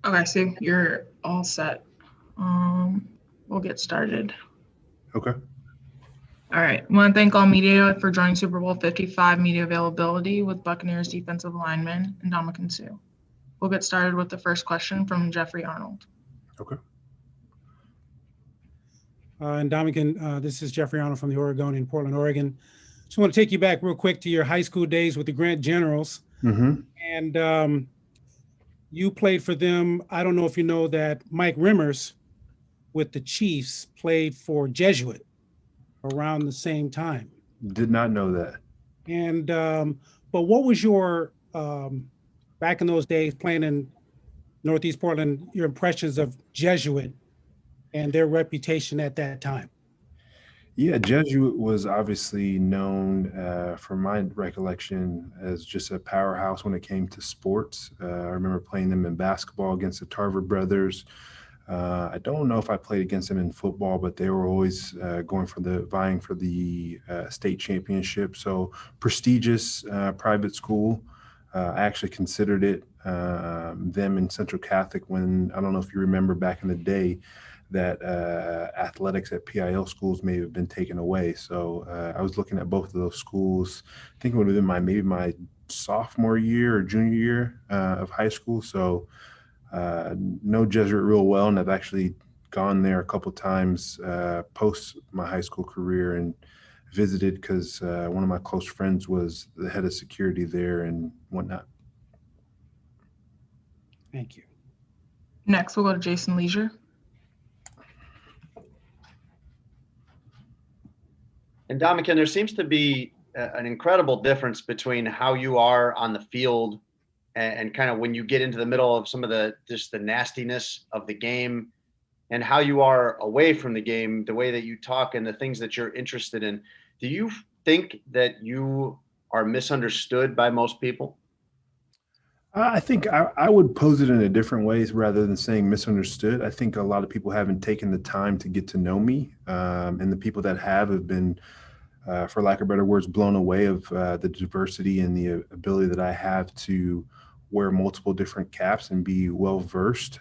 Okay, so you're all set. We'll get started. Okay. All right. I want to thank all media for joining Super Bowl 55 media availability with Buccaneers defensive lineman Ndamukong Suh. We'll get started with the first question from Jeffrey Arnold. Okay. And Ndamukong, this is Jeffrey Arnold from the Oregonian, Portland, Oregon. Just want to take you back real quick to your high school days with the Grant Generals. Mm-hmm. And you played for them. I don't know if you know that Mike Rimmers with the Chiefs played for Jesuit around the same time. Did not know that. And but what was your back in those days playing in Northeast Portland, your impressions of Jesuit and their reputation at that time? Yeah, Jesuit was obviously known, from my recollection, as just a powerhouse when it came to sports. I remember playing them in basketball against the Tarver brothers. I don't know if I played against them in football, but they were always vying for the state championship. So prestigious private school. I actually considered it them in Central Catholic when, I don't know if you remember back in the day, that athletics at PIL schools may have been taken away. So I was looking at both of those schools. I think it would have been maybe my sophomore year or junior year of high school. So know Jesuit real well, and I've actually gone there a couple times post my high school career and visited because one of my close friends was the head of security there and whatnot. Thank you. Next, we'll go to Jason Leisure. And Ndamukong, there seems to be an incredible difference between how you are on the field and kind of when you get into the middle of some of the nastiness of the game and how you are away from the game, the way that you talk and the things that you're interested in. Do you think that you are misunderstood by most people? I think I would pose it in a different ways rather than saying misunderstood. I think a lot of people haven't taken the time to get to know me, and the people that have been, for lack of better words, blown away of the diversity and the ability that I have to wear multiple different caps and be well versed.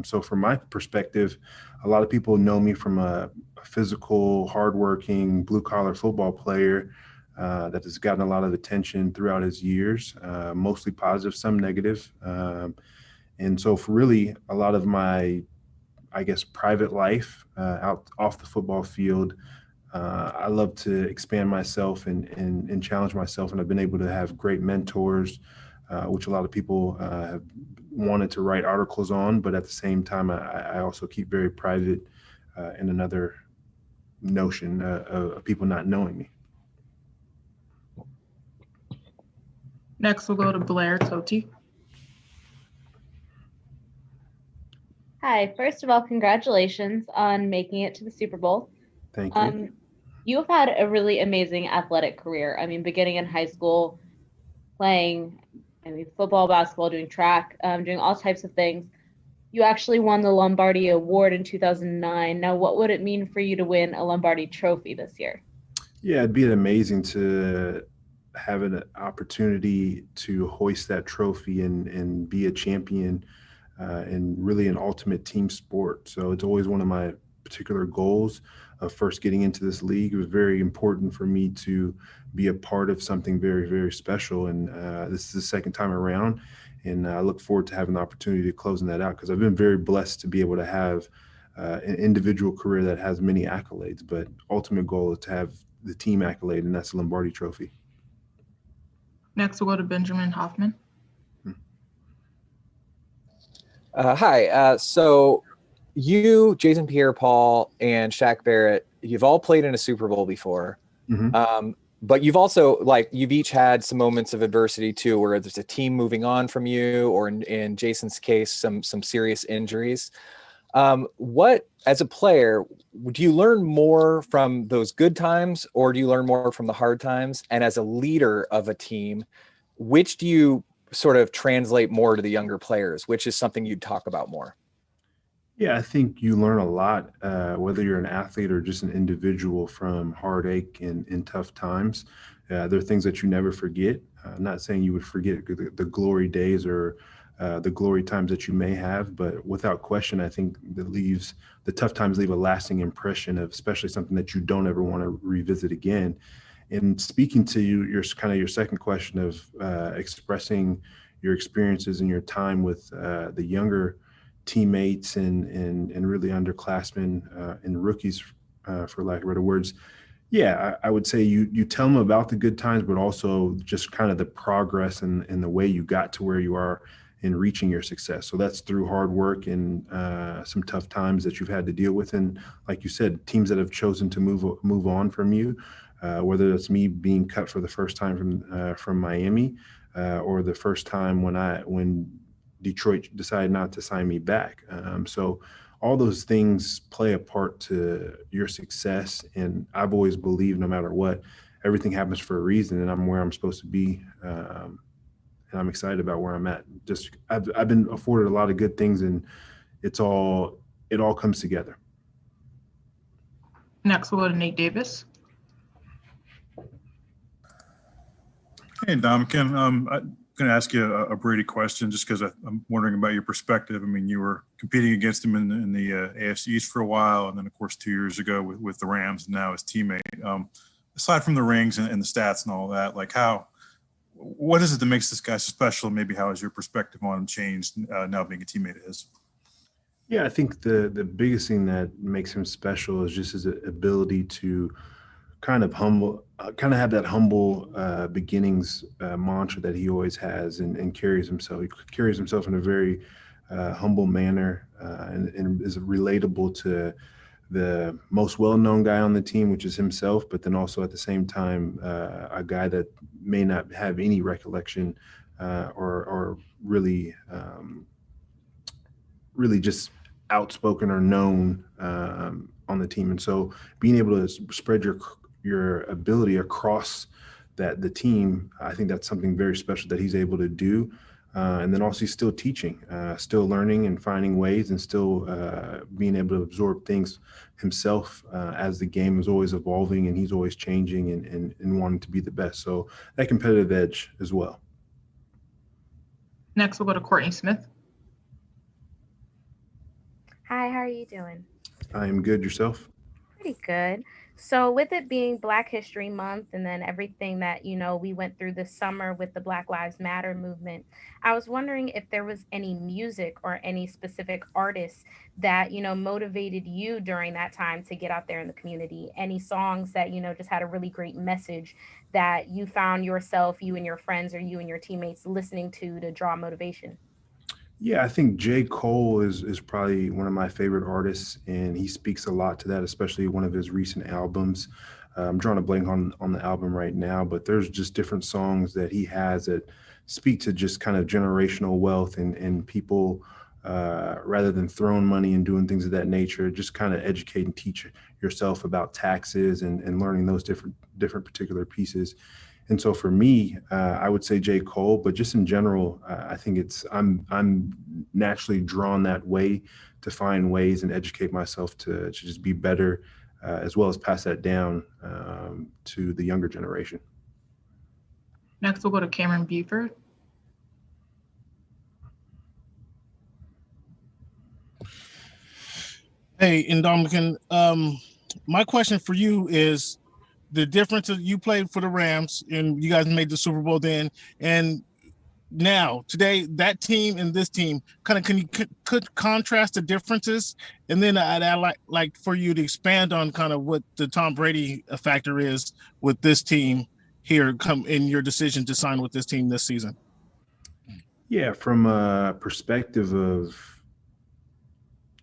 So from my perspective, a lot of people know me from a physical, hardworking, blue collar football player that has gotten a lot of attention throughout his years, mostly positive, some negative. And so for really a lot of my, I guess, private life out off the football field, I love to expand myself and challenge myself. And I've been able to have great mentors, which a lot of people have wanted to write articles on. But at the same time, I also keep very private in another notion of people not knowing me. Next, we'll go to Blair Toti. Hi, first of all, congratulations on making it to the Super Bowl. Thank you. You've had a really amazing athletic career. I mean, beginning in high school, playing, football, basketball, doing track, doing all types of things. You actually won the Lombardi Award in 2009. Now, what would it mean for you to win a Lombardi trophy this year? Yeah, it'd be amazing to have an opportunity to hoist that trophy and be a champion in really an ultimate team sport. So it's always one of my particular goals of first getting into this league. It was very important for me to be a part of something very, very special. And this is the second time around. And I look forward to having the opportunity to closing that out because I've been very blessed to be able to have an individual career that has many accolades. But ultimate goal is to have the team accolade, and that's the Lombardi trophy. Next, we'll go to Benjamin Hoffman. Hi. So you, Jason Pierre-Paul, and Shaq Barrett, you've all played in a Super Bowl before. Mm-hmm. But you've also, you've each had some moments of adversity too, where there's a team moving on from you, or in Jason's case, some serious injuries. What, as a player, do you learn more from those good times, or do you learn more from the hard times? And as a leader of a team, which do you sort of translate more to the younger players? Which is something you'd talk about more? Yeah, I think you learn a lot, whether you're an athlete or just an individual, from heartache and tough times. There are things that you never forget. I'm not saying you would forget the glory days or the glory times that you may have, but without question, I think the tough times leave a lasting impression of especially something that you don't ever want to revisit again. And speaking to you, your second question of expressing your experiences and your time with the younger teammates and really underclassmen and rookies, for lack of better words. Yeah, I would say you tell them about the good times, but also just kind of the progress and the way you got to where you are in reaching your success. So that's through hard work and some tough times that you've had to deal with. And like you said, teams that have chosen to move on from you, whether it's me being cut for the first time from Miami, or the first time when Detroit decided not to sign me back. So all those things play a part to your success. And I've always believed no matter what, everything happens for a reason, and I'm where I'm supposed to be. And I'm excited about where I'm at. I've been afforded a lot of good things, and it all comes together. Next, we'll go to Nate Davis. Hey, Ndamukong. I'm going to ask you a Brady question just because I'm wondering about your perspective. I mean, you were competing against him in the AFC East for a while, and then, of course, 2 years ago with the Rams, and now his teammate. Aside from the rings and the stats and all that, like what is it that makes this guy so special? Maybe how has your perspective on him changed now being a teammate of his? Yeah, I think the biggest thing that makes him special is just his ability to kind of have that humble beginnings mantra that he always has and carries himself. He carries himself in a very humble manner and is relatable to the most well-known guy on the team, which is himself, but then also at the same time, a guy that may not have any recollection or really just outspoken or known on the team. And so being able to spread your ability across the team, I think that's something very special that he's able to do. And then also he's still teaching, still learning and finding ways, and still being able to absorb things himself as the game is always evolving and he's always changing and wanting to be the best. So that competitive edge as well. Next, we'll go to Courtney Smith. Hi, how are you doing? I am good. Yourself? Pretty good. So with it being Black History Month and then everything that, we went through this summer with the Black Lives Matter movement, I was wondering if there was any music or any specific artists that, motivated you during that time to get out there in the community. Any songs that, just had a really great message that you found yourself, you and your friends, or you and your teammates listening to draw motivation. Yeah, I think J. Cole is probably one of my favorite artists, and he speaks a lot to that, especially one of his recent albums. I'm drawing a blank on the album right now, but there's just different songs that he has that speak to just kind of generational wealth and people, rather than throwing money and doing things of that nature, just kind of educate and teach yourself about taxes and learning those different particular pieces. And so for me, I would say J. Cole, but just in general, I think I'm naturally drawn that way to find ways and educate myself to just be better, as well as pass that down to the younger generation. Next, we'll go to Cameron Buford. Hey, Ndamukong, my question for you is, the difference is you played for the Rams and you guys made the Super Bowl then, and now today that team and this team, can you contrast the differences? And then I'd like for you to expand on kind of what the Tom Brady factor is with this team here come in your decision to sign with this team this season. Yeah, from a perspective of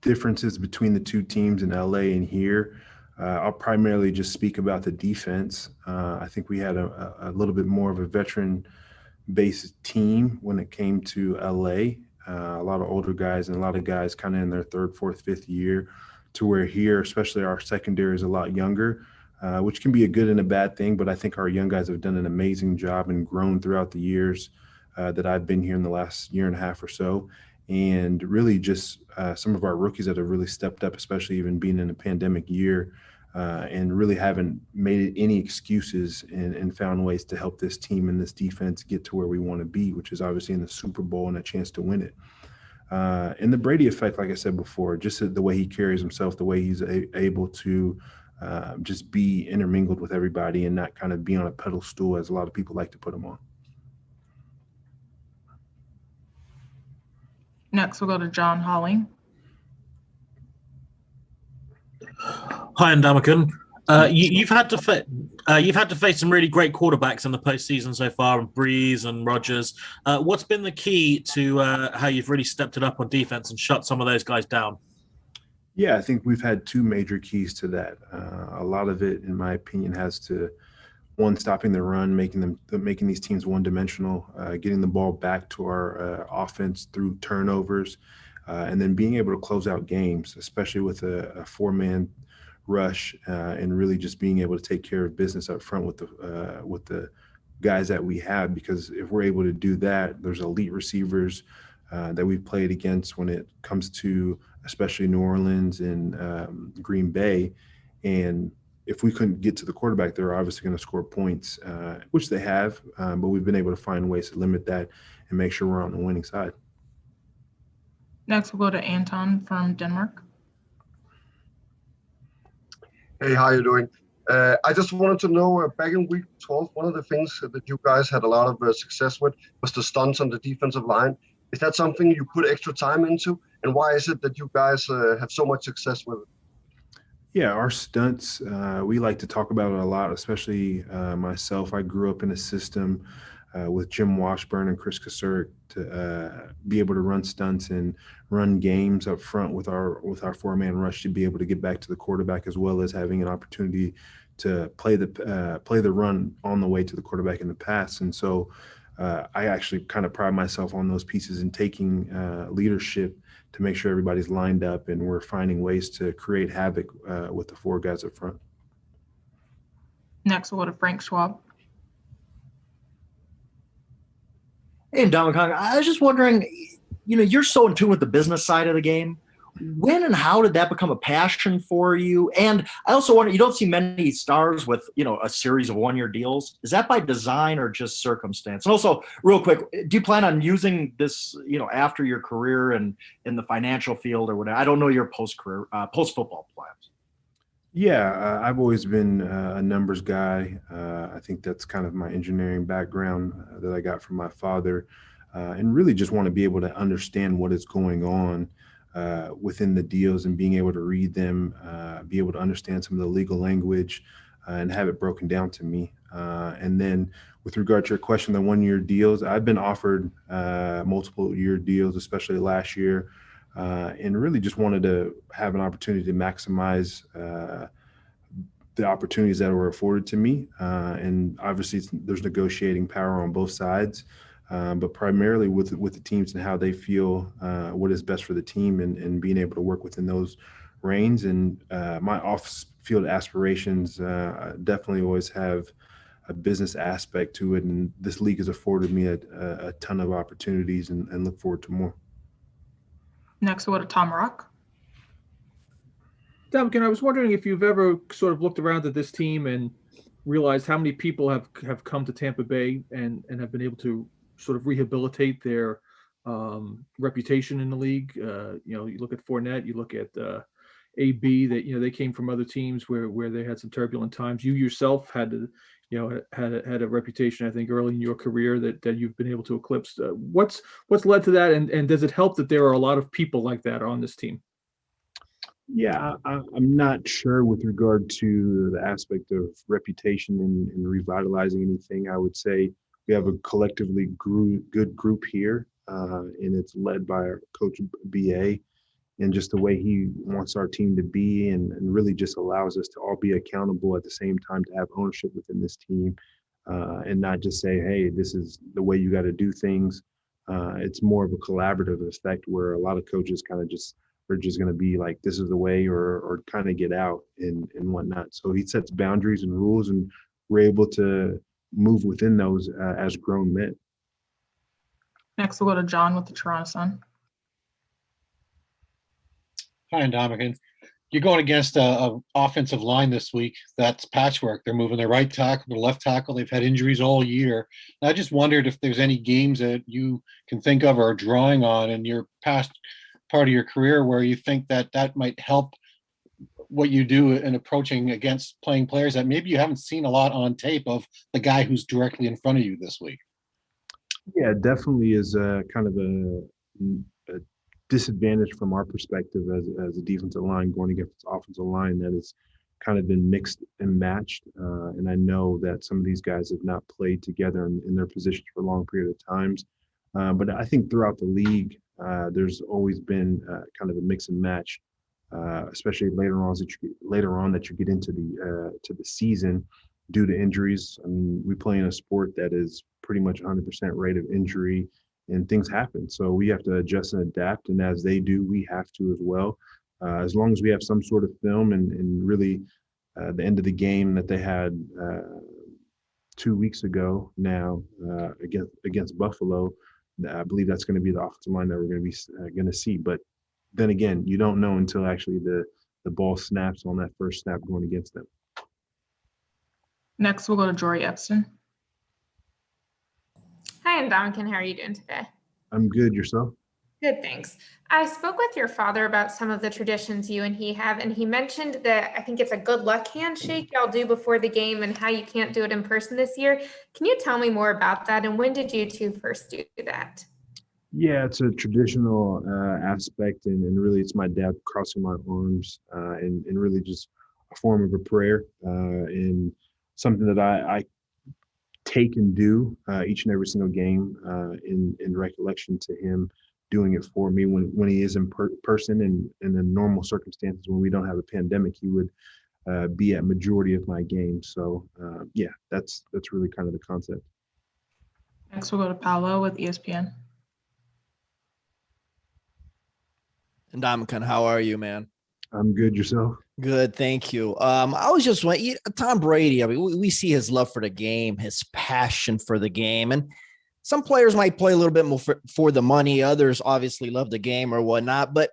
differences between the two teams in LA and here, I'll primarily just speak about the defense. I think we had a little bit more of a veteran-based team when it came to LA. A lot of older guys and a lot of guys kind of in their third, fourth, fifth year, to where here, especially our secondary is a lot younger, which can be a good and a bad thing. But I think our young guys have done an amazing job and grown throughout the years that I've been here in the last year and a half or so. And really just some of our rookies that have really stepped up, especially even being in a pandemic year, and really haven't made any excuses and found ways to help this team and this defense get to where we want to be, which is obviously in the Super Bowl and a chance to win it. And the Brady effect, like I said before, just the way he carries himself, the way he's able to just be intermingled with everybody and not kind of be on a pedestal as a lot of people like to put him on. Next, we'll go to John Holly. Hi, Ndamukong. You've had to face some really great quarterbacks in the postseason so far, Breeze and Rodgers. What's been the key to how you've really stepped it up on defense and shut some of those guys down? Yeah, I think we've had two major keys to that. A lot of it, in my opinion, has to one, stopping the run, making these teams one-dimensional, getting the ball back to our offense through turnovers, and then being able to close out games, especially with a four-man rush, and really just being able to take care of business up front with the guys that we have. Because if we're able to do that, there's elite receivers that we've played against when it comes to especially New Orleans and Green Bay. And if we couldn't get to the quarterback, they're obviously going to score points, which they have, but we've been able to find ways to limit that and make sure we're on the winning side. Next, we'll go to Anton from Denmark. Hey, how you doing? I just wanted to know, back in week 12, one of the things that you guys had a lot of success with was the stunts on the defensive line. Is that something you put extra time into? And why is it that you guys have so much success with it? Yeah, our stunts, we like to talk about it a lot, especially myself. I grew up in a system with Jim Washburn and Chris Kasurek to be able to run stunts and run games up front with our four-man rush to be able to get back to the quarterback, as well as having an opportunity to play the run on the way to the quarterback in the pass. And so I actually kind of pride myself on those pieces and taking leadership to make sure everybody's lined up and we're finding ways to create havoc with the four guys up front. Next, we'll go to Frank Schwab. Hey, Ndamukong, I was just wondering, you're so in tune with the business side of the game. When and how did that become a passion for you? And I also wonder, you don't see many stars with, a series of one-year deals. Is that by design or just circumstance? And also, real quick, do you plan on using this, after your career and in the financial field or whatever? I don't know your post-football plans. Yeah, I've always been a numbers guy. I think that's kind of my engineering background that I got from my father, and really just want to be able to understand what is going on within the deals and being able to read them, be able to understand some of the legal language and have it broken down to me. And then with regard to your question, the one-year deals, I've been offered multiple year deals, especially last year. And really just wanted to have an opportunity to maximize the opportunities that were afforded to me. And obviously there's negotiating power on both sides, but primarily with the teams and how they feel what is best for the team and being able to work within those reins. And my off-field aspirations definitely always have a business aspect to it. And this league has afforded me a ton of opportunities and look forward to more. Next, we'll go to Tom Rock. Ndamukong, I was wondering if you've ever sort of looked around at this team and realized how many people have come to Tampa Bay and have been able to sort of rehabilitate their reputation in the league. You look at Fournette, you look at AB, that they came from other teams where they had some turbulent times. You yourself had to, had a reputation, I think, early in your career that you've been able to eclipse. What's led to that, and does it help that there are a lot of people like that on this team? Yeah, I'm not sure with regard to the aspect of reputation and revitalizing anything. I would say we have a collectively good group here, and it's led by our coach BA. And just the way he wants our team to be and really just allows us to all be accountable at the same time, to have ownership within this team and not just say, hey, this is the way you got to do things. It's more of a collaborative effect where a lot of coaches kind of are just going to be like, this is the way or kind of get out and whatnot. So he sets boundaries and rules, and we're able to move within those as grown men. Next, we'll go to John with the Toronto Sun. Hi, Ndamukong. you're going against a offensive line this week that's patchwork. They're moving their right tackle, their left tackle. They've had injuries all year. And I just wondered if there's any games that you can think of or are drawing on in your past part of your career where you think that that might help what you do in approaching against playing players that maybe you haven't seen a lot on tape of the guy who's directly in front of you this week. Yeah, it definitely is kind of a disadvantage from our perspective as a defensive line going against this offensive line that has kind of been mixed and matched. And I know that some of these guys have not played together in their positions for a long period of times. But I think throughout the league, there's always been kind of a mix and match, especially later on that you get into the season due to injuries. I mean, we play in a sport that is pretty much 100% rate of injury, and things happen. So we have to adjust and adapt. And as they do, we have to as well. As long as we have some sort of film and really the end of the game that they had 2 weeks ago now against Buffalo, I believe that's going to be the offensive line that we're going to see. But then again, you don't know until actually the ball snaps on that first snap going against them. Next, we'll go to Jory Epson. Hi, Ndamukong. How are you doing today? I'm good. Yourself? Good, thanks. I spoke with your father about some of the traditions you and he have, and he mentioned that I think it's a good luck handshake y'all do before the game and how you can't do it in person this year. Can you tell me more about that, and when did you two first do that? Yeah, it's a traditional aspect, and really it's my dad crossing my arms and really just a form of a prayer and something that I take and do each and every single game in recollection to him doing it for me when he is in person and in the normal circumstances when we don't have a pandemic, he would be at majority of my games. So yeah, that's really kind of the concept. Next, we'll go to Paolo with ESPN. Ndamukong, how are you, man? I'm good. Yourself? Good, thank you. I was just wondering, Tom Brady, I mean, we see his love for the game, his passion for the game, and some players might play a little bit more for the money. Others obviously love the game or whatnot. But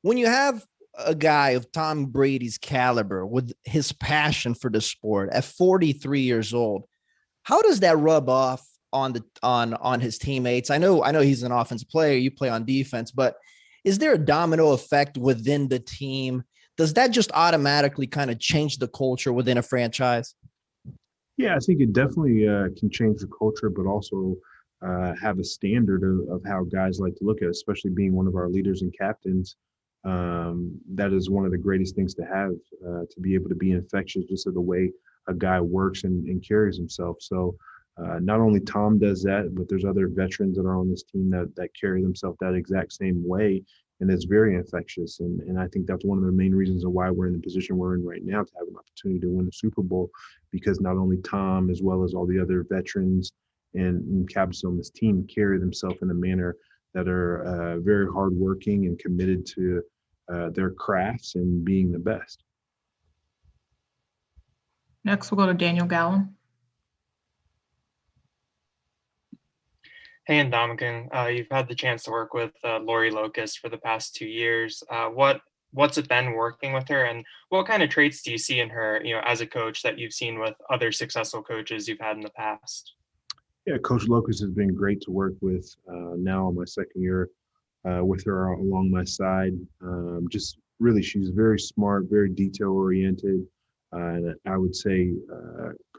when you have a guy of Tom Brady's caliber with his passion for the sport at 43 years old, how does that rub off on his teammates? I know he's an offensive player. You play on defense, but is there a domino effect within the team? Does that just automatically kind of change the culture within a franchise? Yeah, I think it definitely can change the culture, but also have a standard of how guys like to look at it, especially being one of our leaders and captains. That is one of the greatest things to have, to be able to be infectious just of the way a guy works and carries himself. So not only Tom does that, but there's other veterans that are on this team that carry themselves that exact same way. And it's very infectious. And I think that's one of the main reasons of why we're in the position we're in right now, to have an opportunity to win the Super Bowl, because not only Tom, as well as all the other veterans and captains on this team carry themselves in a manner that are very hardworking and committed to their crafts and being the best. Next, we'll go to Daniel Gallen. Hey, Ndamukong, you've had the chance to work with Lori Locust for the past 2 years. What's it been working with her, and what kind of traits do you see in her, as a coach that you've seen with other successful coaches you've had in the past? Yeah, Coach Locust has been great to work with. Now on my second year with her along my side. Just really, she's very smart, very detail oriented. And I would say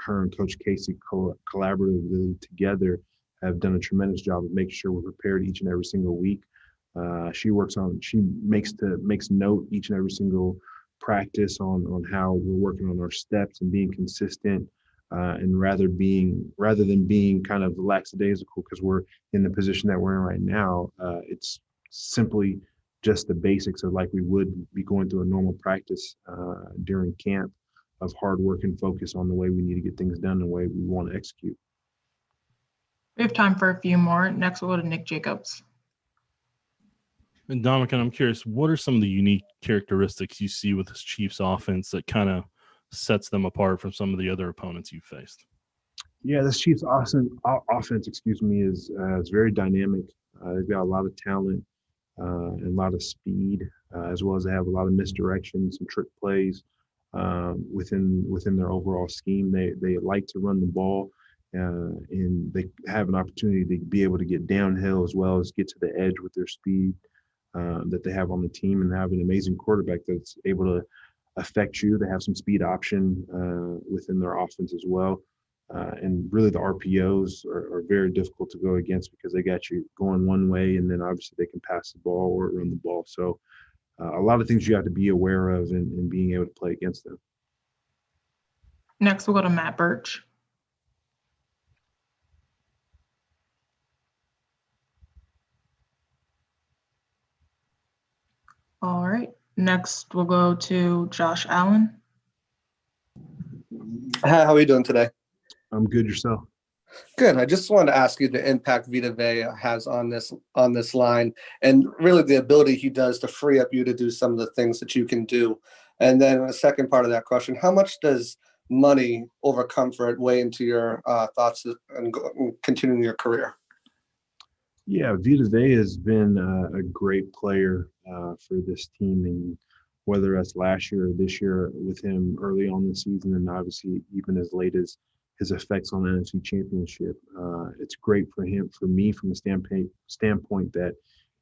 her and Coach Casey collaboratively together have done a tremendous job of making sure we're prepared each and every single week. She makes note each and every single practice on how we're working on our steps and being consistent, and rather than being kind of lackadaisical because we're in the position that we're in right now. It's simply just the basics of like we would be going through a normal practice during camp, of hard work and focus on the way we need to get things done, the way we want to execute. We have time for a few more. Next, we'll go to Nick Jacobs. And Ndamukong, I'm curious, what are some of the unique characteristics you see with this Chiefs offense that kind of sets them apart from some of the other opponents you've faced? Yeah, this Chiefs offense, is very dynamic. They've got a lot of talent. and a lot of speed, as well as they have a lot of misdirections and trick plays within their overall scheme. They like to run the ball, and they have an opportunity to be able to get downhill as well as get to the edge with their speed that they have on the team, and have an amazing quarterback that's able to affect you. They have some speed option within their offense as well. And really the RPOs are very difficult to go against because they got you going one way, and then obviously they can pass the ball or run the ball. So a lot of things you have to be aware of in being able to play against them. Next, we'll go to Matt Birch. All right. Next, we'll go to Josh Allen. Hi, how are you doing today? I'm good. Yourself? Good. I just wanted to ask you the impact Vita Vea has on this line, and really the ability he does to free up you to do some of the things that you can do. And then the second part of that question: how much does money over comfort weigh into your thoughts and continuing your career? Yeah, Vita Vea has been a great player for this team, and whether that's last year or this year with him early on the season, and obviously even as late as his effects on the NFC Championship, it's great for him, for me, from a standpoint that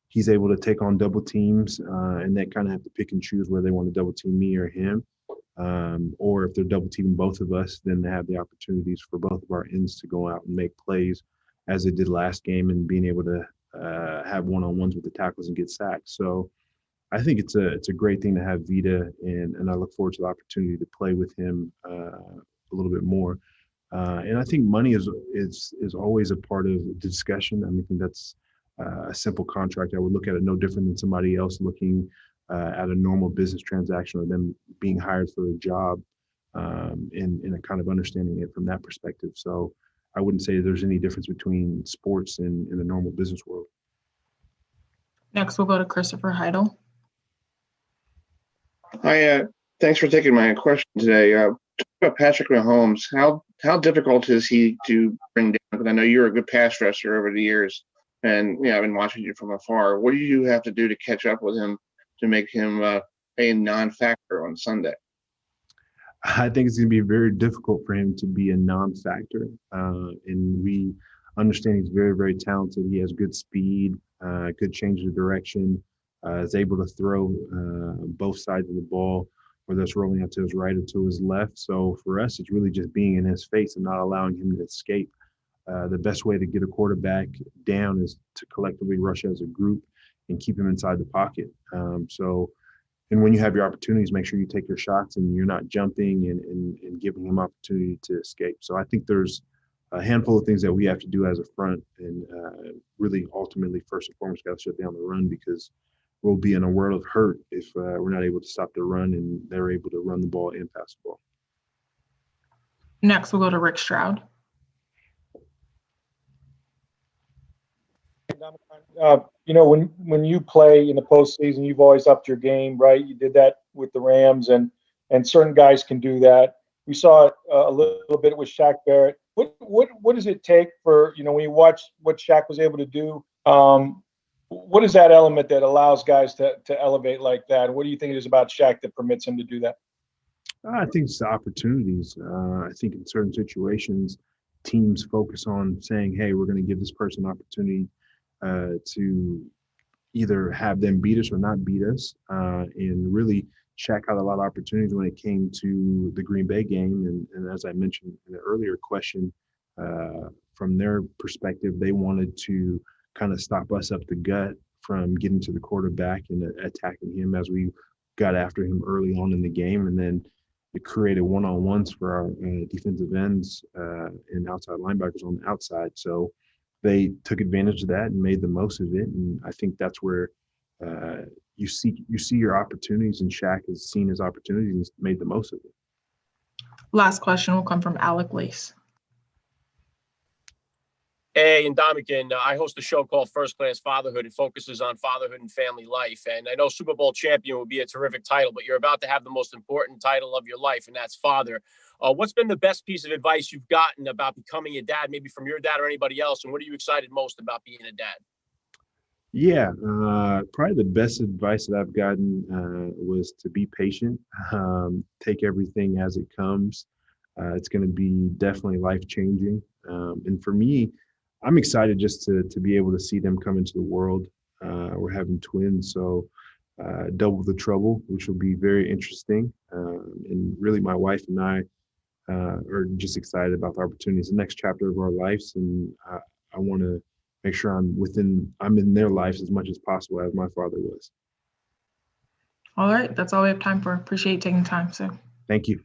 he's able to take on double teams, and they kind of have to pick and choose where they want to double team me or him. Or if they're double teaming both of us, then they have the opportunities for both of our ends to go out and make plays as they did last game, and being able to have one-on-ones with the tackles and get sacked. So I think it's a great thing to have Vita, and I look forward to the opportunity to play with him a little bit more. And I think money is always a part of the discussion. I mean, I think that's a simple contract. I would look at it no different than somebody else looking at a normal business transaction, or them being hired for a job, and a kind of understanding it from that perspective. So I wouldn't say there's any difference between sports and in the normal business world. Next, we'll go to Christopher Heidel. Hi, thanks for taking my question today. About Patrick Mahomes, how difficult is he to bring down? Because I know you're a good pass rusher over the years, and I've been watching you from afar. What do you have to do to catch up with him to make him a non-factor on Sunday? I think it's going to be very difficult for him to be a non-factor, and we understand he's very, very talented. He has good speed, good change of direction, is able to throw both sides of the ball, whether it's rolling out to his right or to his left. So for us, it's really just being in his face and not allowing him to escape. The best way to get a quarterback down is to collectively rush as a group and keep him inside the pocket. And when you have your opportunities, make sure you take your shots and you're not jumping and giving him opportunity to escape. So I think there's a handful of things that we have to do as a front, and really ultimately, first and foremost, got to shut down the run, because we'll be in a world of hurt if we're not able to stop the run and they're able to run the ball and pass the ball. Next, we'll go to Rick Stroud. When you play in the postseason, you've always upped your game, right? You did that with the Rams, and certain guys can do that. We saw it a little bit with Shaq Barrett. What does it take for, when you watch what Shaq was able to do? What is that element that allows guys to elevate like that? What do you think it is about Shaq that permits him to do that? I think it's the opportunities. I think in certain situations, teams focus on saying, hey, we're going to give this person an opportunity to either have them beat us or not beat us. And really, Shaq had a lot of opportunities when it came to the Green Bay game. And as I mentioned in the earlier question, from their perspective, they wanted to kind of stop us up the gut from getting to the quarterback and attacking him as we got after him early on in the game. And then it created one-on-ones for our defensive ends and outside linebackers on the outside. So they took advantage of that and made the most of it. And I think that's where you see your opportunities, and Shaq has seen his opportunities and made the most of it. Last question will come from Alec Lace. Hey, Ndamukong, I host a show called First Class Fatherhood. It focuses on fatherhood and family life. And I know Super Bowl champion would be a terrific title, but you're about to have the most important title of your life, and that's father. What's been the best piece of advice you've gotten about becoming a dad, maybe from your dad or anybody else? And what are you excited most about being a dad? Yeah, probably the best advice that I've gotten was to be patient, take everything as it comes. It's going to be definitely life changing. And for me, I'm excited just to be able to see them come into the world. We're having twins, so double the trouble, which will be very interesting. And really, my wife and I are just excited about the opportunities, the next chapter of our lives, and I want to make sure I'm in their lives as much as possible as my father was. All right, that's all we have time for. Appreciate you taking time, Sue. Thank you.